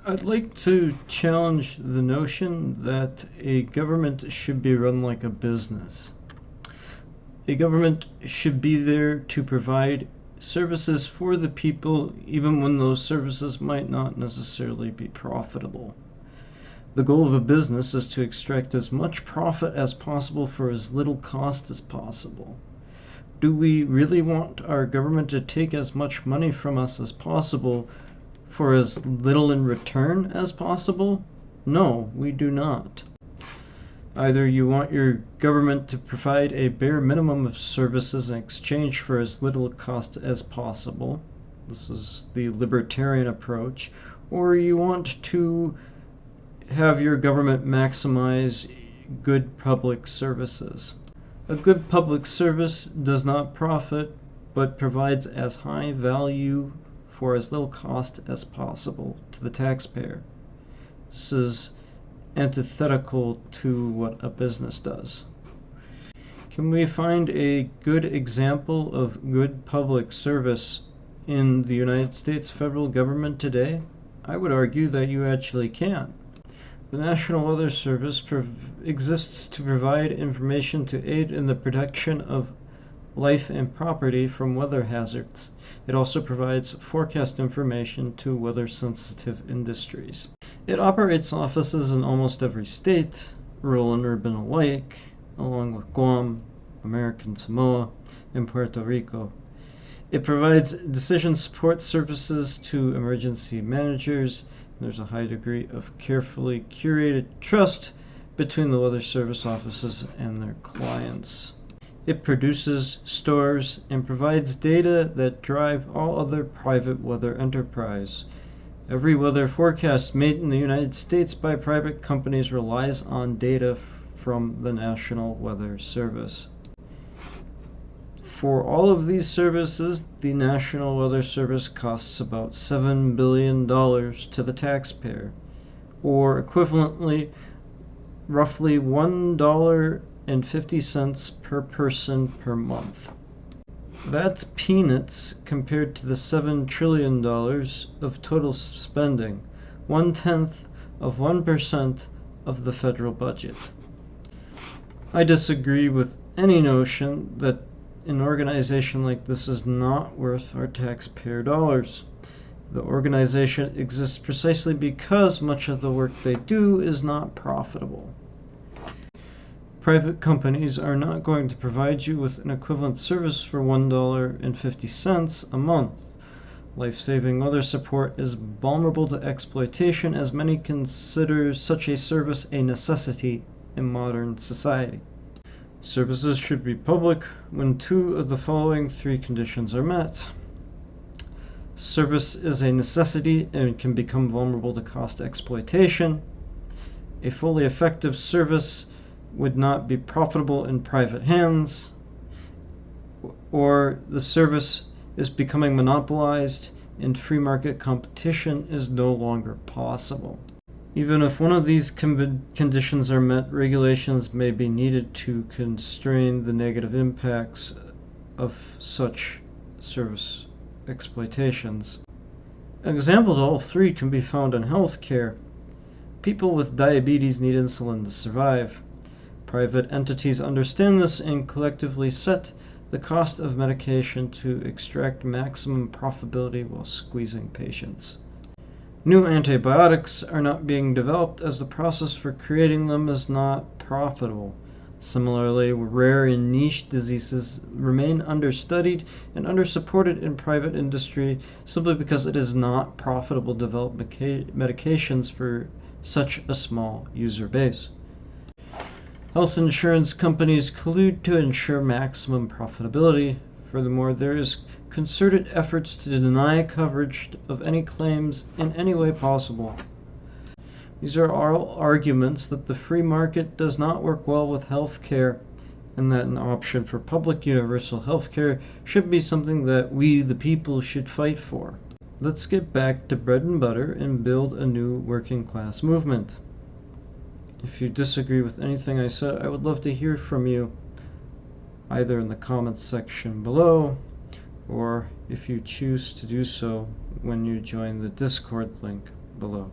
I'd like to challenge the notion that a government should be run like a business. A government should be there to provide services for the people, even when those services might not necessarily be profitable. The goal of a business is to extract as much profit as possible for as little cost as possible. Do we really want our government to take as much money from us as possible for as little in return as possible? No, we do not. Either you want your government to provide a bare minimum of services in exchange for as little cost as possible. This is the libertarian approach. Or you want to have your government maximize good public services. A good public service does not profit, but provides as high value for as little cost as possible to the taxpayer. This is antithetical to what a business does. Can we find a good example of good public service in the United States federal government today? I would argue that you actually can. The National Weather Service exists to provide information to aid in the protection of life and property from weather hazards. It also provides forecast information to weather-sensitive industries. It operates offices in almost every state, rural and urban alike, along with Guam, American Samoa, and Puerto Rico. It provides decision support services to emergency managers. There's a high degree of carefully curated trust between the Weather Service offices and their clients. It produces, stores, and provides data that drive all other private weather enterprise. Every weather forecast made in the United States by private companies relies on data from the National Weather Service. For all of these services, the National Weather Service costs about $7 billion to the taxpayer, or equivalently, roughly $1.50 per person per month. That's peanuts compared to the $7 trillion of total spending, 0.1% of the federal budget. I disagree with any notion that an organization like this is not worth our taxpayer dollars. The organization exists precisely because much of the work they do is not profitable. Private companies are not going to provide you with an equivalent service for $1.50 a month. Life-saving weather support is vulnerable to exploitation, as many consider such a service a necessity in modern society. Services should be public when two of the following three conditions are met. Service is a necessity and can become vulnerable to cost exploitation. A fully effective service would not be profitable in private hands, or the service is becoming monopolized and free market competition is no longer possible. Even if one of these conditions are met, regulations may be needed to constrain the negative impacts of such service exploitations. An example of all three can be found in healthcare. People with diabetes need insulin to survive. Private entities understand this and collectively set the cost of medication to extract maximum profitability while squeezing patients. New antibiotics are not being developed as the process for creating them is not profitable. Similarly, rare and niche diseases remain understudied and undersupported in private industry simply because it is not profitable to develop medications for such a small user base. Health insurance companies collude to ensure maximum profitability. Furthermore, there is concerted efforts to deny coverage of any claims in any way possible. These are all arguments that the free market does not work well with health care, and that an option for public universal health care should be something that we, the people, should fight for. Let's get back to bread and butter and build a new working class movement. If you disagree with anything I said, I would love to hear from you, either in the comments section below, or if you choose to do so when you join the Discord link below.